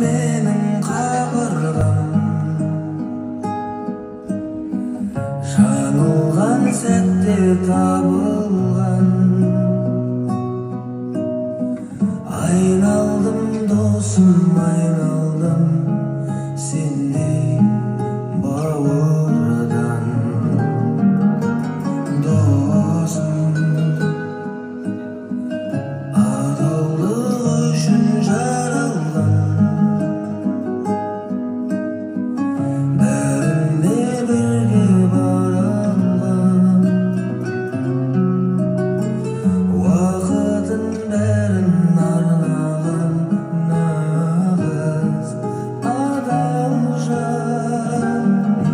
менің қабырғам, жаңылған сәтте табылған. Айналдым досым, айналдым сендей бауырдан. Досым, адалдық үшін жаралған, бәріне бірге бара алған. Уақытын бәрін арнаған нағыз адал жан.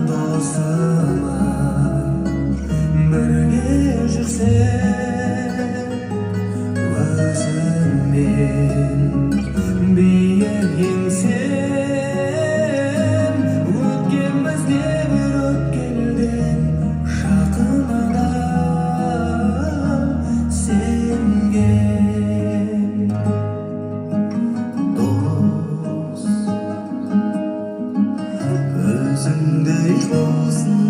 Досыма бірге жүрсек өзіңмен биік еңсем, өткенбіз де бір өткелден жақын адам сенген дос. Өзіңдей болсын